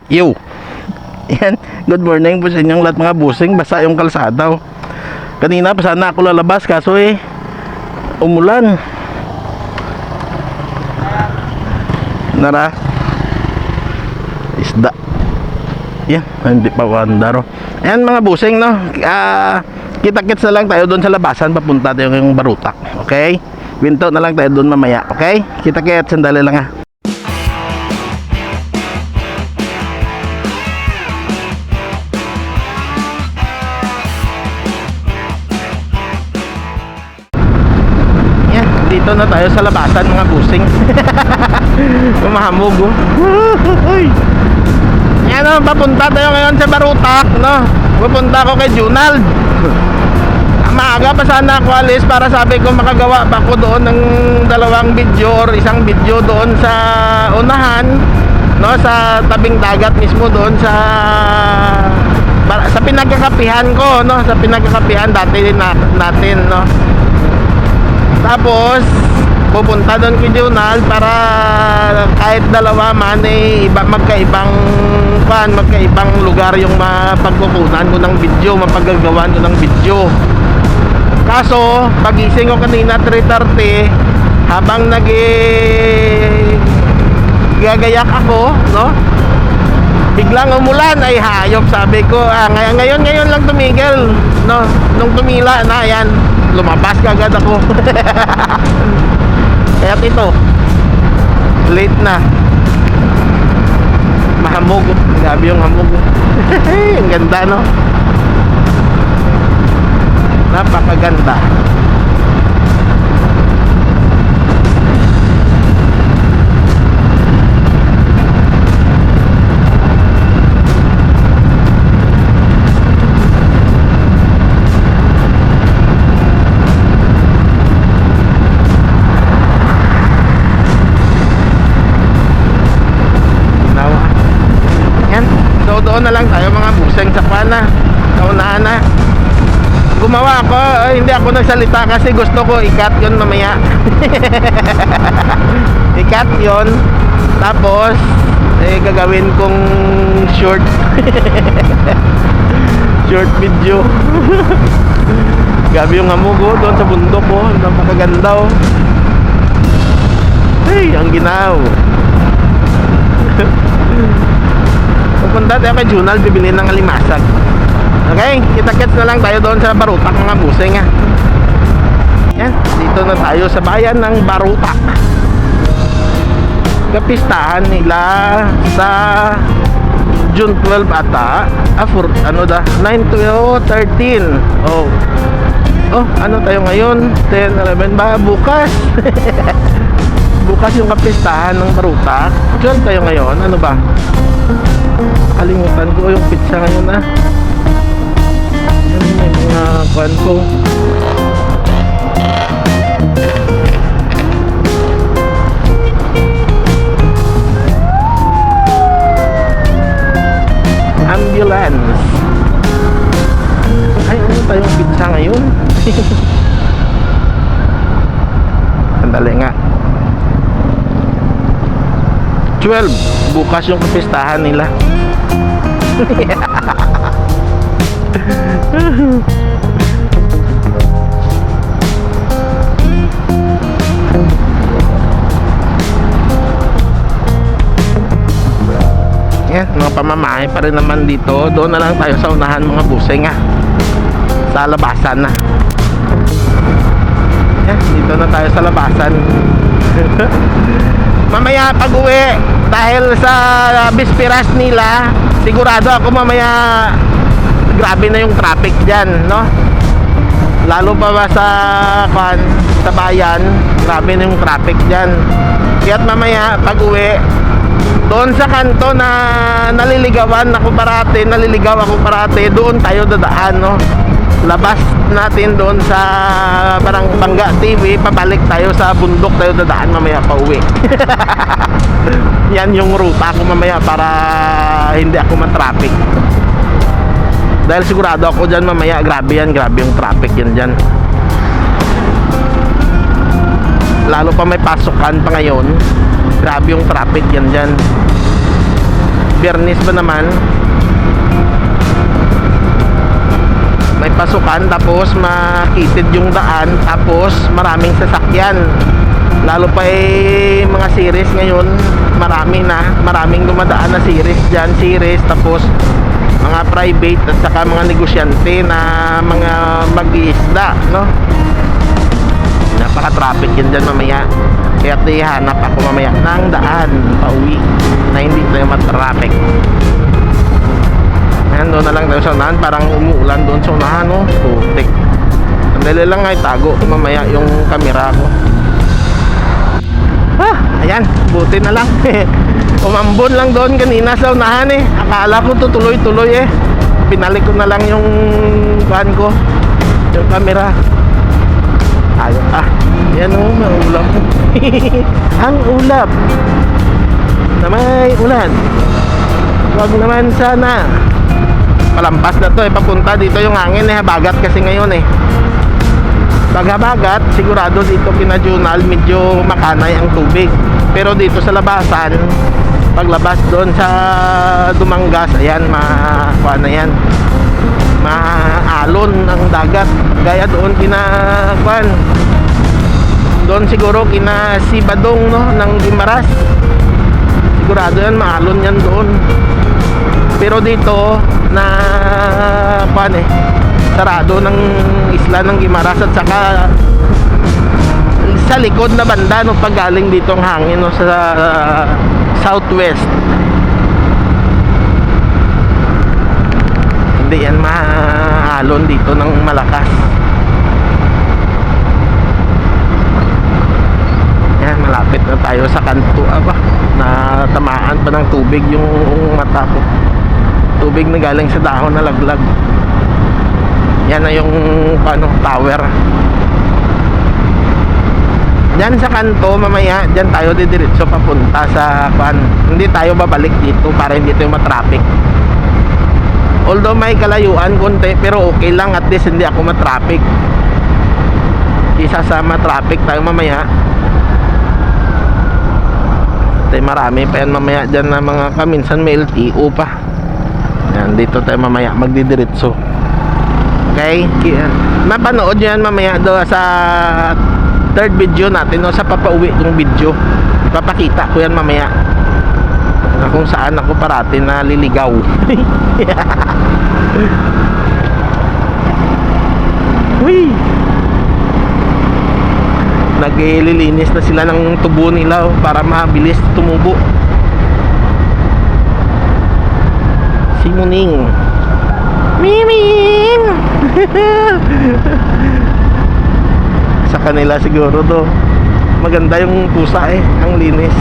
Yo. Yan. Good morning po sa inyong lahat mga busing. Basa yung kalsada. Oh. Kanina pa sana ako lalabas kaso umulan. Nara. Isda. Yan. Hindi pa wandaro. Ayan mga busing no. Kita-kits na lang tayo doon sa labasan. Papunta tayo yung Barutak. Okay? Winto na lang tayo doon mamaya. Okay? Kita-kits. Sandali lang ha. Dito na tayo sa labasan mga busing. Kumahamog oh. Yan o, papunta tayo ngayon sa Barutak no? Pupunta ako kay Junald. Maaga pa sana ako alis para sabi ko makagawa pa ko doon ng dalawang video or isang video doon sa unahan no? Sa tabing dagat mismo doon sa pinagkakapihan ko no? Sa pinagkakapihan dati natin no? Tapos pupunta doon kay Junald para kahit dalawa man magkaibang lugar yung mapagkukunan ko ng video, mapagagawan ko ng video. Kaso pagising ko kanina 3:30 habang gagayak ako no, biglang umulan. Ay hayop, sabi ko ngayon lang tumigil no. Nung tumila na yan, lumabas kagad ako. Kaya ito late na. Mahamog. Grabe yung hamog. Ang ganda no. Napakaganda. Doon na lang tayo mga buseng sa pana. Kaunahan na. Gumawa ako, hindi ako nagsalita kasi gusto ko i-cut yun mamaya. I-cut yun. Tapos gagawin kong short. Short video. Gabi yung hamog oh, doon sa bundok oh. Napakaganda oh. Hey, ang ginaw. Pupunta tayo kay Junald, bibili ng alimasag. Okay, kita-kits na lang tayo doon sa Barutak mga busing ha. Yan, dito na tayo sa bayan ng Barutak. Kapistahan nila sa June 12 ata. 9 to 13. Oh, ano tayo ngayon? 10, 11 ba? Bukas. Bukas yung kapistahan ng Barutak. 12 tayo ngayon, ano ba? Kalimutan ko yung pizza ngayon ah. Yan may mga kuwan ko. Ambulance. Ay, ano tayong pizza ngayon? Sandali nga. 12. Bukas yung kapistahan nila. Yan, mga pamamahay pa rin naman dito. Doon na lang tayo sa unahan mga busing ha. Sa labasan na. Yan, dito na tayo sa labasan. Mamaya pag uwi, dahil sa bispiras nila, sigurado ako mamaya grabe na yung traffic dyan no? Lalo pa ba sa bayan, grabe na yung traffic dyan. Kaya't mamaya pag uwi, doon sa kanto na naliligaw ako parate, doon tayo dadaan no? Labas natin doon sa parang Bangga TV, pabalik tayo sa bundok tayo dadaan mamaya pa uwi. Yan yung ruta ko mamaya para hindi ako matraffic. Dahil sigurado ako dyan mamaya, grabe yung traffic yan dyan. Lalo pa may pasukan pa ngayon, grabe yung traffic yan dyan. Biyernes ba naman, may pasukan, tapos makitid yung daan, tapos maraming sasakyan, lalo pa mga series ngayon, maraming dumadaan na series, tapos mga private at saka mga negosyante na mga mag-iisda, no? Napaka-traffic yan dyan mamaya, kaya hanap ako mamaya ng daan pauwi na hindi tayo matraffic. Ayan, doon na lang tayo sa unahan. Parang umuulan doon sa unahan, no? Putik. Sandali lang nga, itago mamaya yung camera ko. Ayan, buti na lang. Umambon lang doon kanina sa unahan eh. Akala ko tutuloy-tuloy eh. Pinalik ko na lang yung van ko, yung camera. Ayaw. Yan o, may ulap. Ang ulap na may ulan. Huwag naman sana. Palampas na to eh, papunta dito yung hangin eh, habagat kasi ngayon eh. Paghabagat, sigurado dito kina Junal medyo makanay ang tubig. Pero dito sa labasan, paglabas doon sa Dumangas, ayan, makuha na yan, maalon ang dagat. Gaya doon kina kuan, doon siguro kina Sibadong, no, ng Guimaras, sigurado yan, maalon yan doon. Pero dito na kuan eh, sarado ng isla ng Guimaras, at saka sa likod na banda, no, pag galing dito ang hangin, no, sa southwest, hindi yan maalon dito ng malakas. Yan, malapit na tayo sa kanto. Na tamaan pa ng tubig yung mata ko. Tubig na galing sa dahon na laglag. Yan na yung tower. Diyan sa kanto, mamaya diyan tayo didiretso papunta sa hindi tayo babalik dito para hindi tayo matraffic. Although may kalayuan konti, pero okay lang, at least hindi ako matraffic. Isa sa matraffic tayo mamaya. Tayo marami pa yan mamaya diyan na mga kaminsan may LTO pa. Yan, dito tayo mamaya magdidiretso. Okay? Mapanood nyo yan mamaya do sa third video natin, no, sa papauwi yung video. Ipapakita ko yan mamaya na kung saan ako parati naliligaw. Uy! Naglilinis na sila ng tubo nila para mabilis tumubo. Si Muning. Miming! Sa kanila siguro to. Maganda yung pusa eh, ang linis.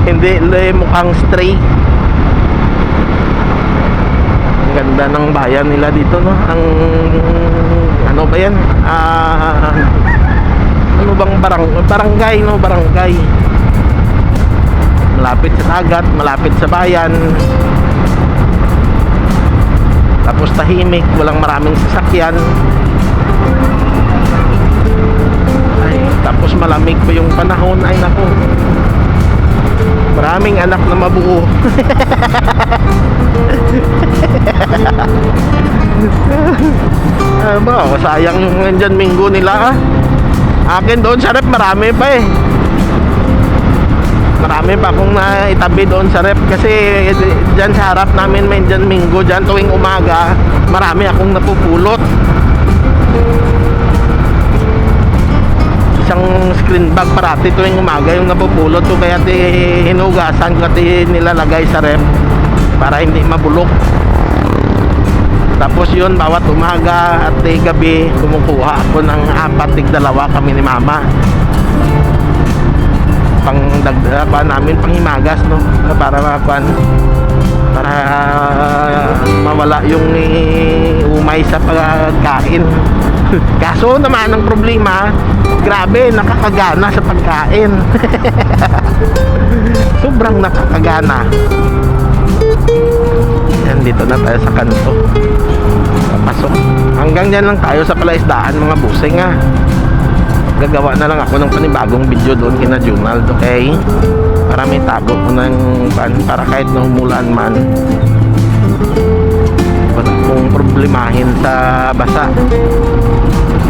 Hindi mukhang stray. Ang ganda ng bayan nila dito, no. Ang ano ba yan? Ano bang barangay, no? Barangay. Malapit sa dagat, malapit sa bayan. Tapos tahimik, walang maraming sasakyan. Ay, tapos malamig pa yung panahon. Ay nako, maraming anak na mabuo. Sayang yung nandyan minggo nila. Akin doon sa rep marami pa eh. Marami pa akong naitabi doon sa rep, kasi dyan sa harap namin may dyan minggo dyan tuwing umaga. Marami akong napupulot. Isang screen bag parati tuwing umaga yung napupulot ko, kaya hinugasan ko at nilalagay sa rep para hindi mabulok. Tapos yun, bawat umaga at gabi kumukuha ako ng 4-2 kami ni mama. Pang dagdag namin, pang himagas, no, para para mawala yung umay sa pagkain. Kaso naman ang problema, grabe, nakakagana sa pagkain. Sobrang nakakagana. Yan, dito na tayo sa kanto. Papasok. Hanggang dyan lang tayo sa palaisdaan, mga busing ha. Gagawa na lang ako ng panibagong video doon kina Junald, okay? Para para may tago ko ng pan, para kahit na umulan man wala kong problemahin sa basa.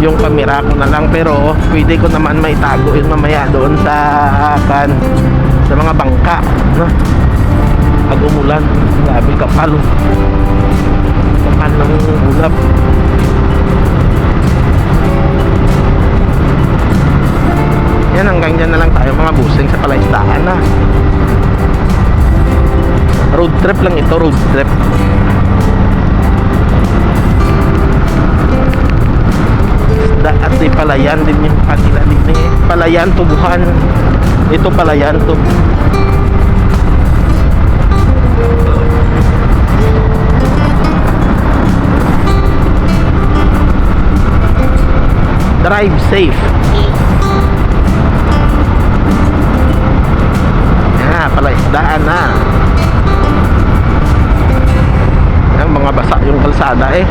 Yung camera ko na lang, pero pwede ko naman may tago yun mamaya doon sa pan, sa mga bangka, no? Pag umulan, grabe kapal ng ulap. Yan, hanggang dyan na lang tayo mga busing sa palaisdaan na. Road trip lang ito, road trip. Isda at di palayan din yung kanila din eh. Palayan, tubuhan. Ito palayan to. Drive safe. Palaisdaan na. Ayan, mga basa yung kalsada eh.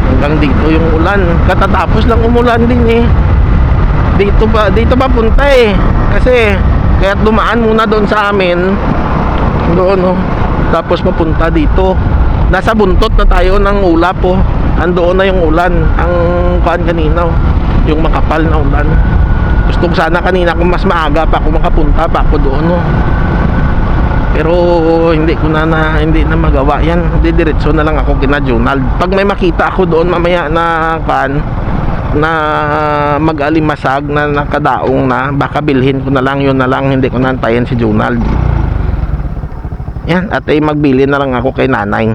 Hanggang dito yung ulan. Katatapos lang umulan din eh. Dito pa punta eh. Kasi kaya't dumaan muna doon sa amin. Doon oh. Tapos mapunta dito. Nasa buntot na tayo ng ulap oh. Andoon na yung ulan. Ang kuan kanina oh. Yung makapal na ulan. Gusto ko sana kanina kung mas maaga pa ako makapunta pa ako doon no? Pero hindi na magawa yan. Didiretso na lang ako kina Junald. Pag may makita ako doon mamaya na na mag-alimasag na nakadaong na, baka bilhin ko na lang, yun na lang, hindi ko nantayin si Junald. Yan, at ay magbili na lang ako kay nanay.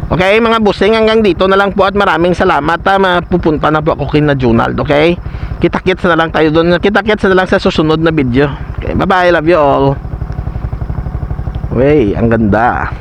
Okay mga busing, hanggang dito na lang po at maraming salamat. Pupunta na po ako kina Junald. Okay, kita-kits na lang tayo doon. Kita-kits na lang sa susunod na video. Okay, bye bye, love you all. Wey, ang ganda.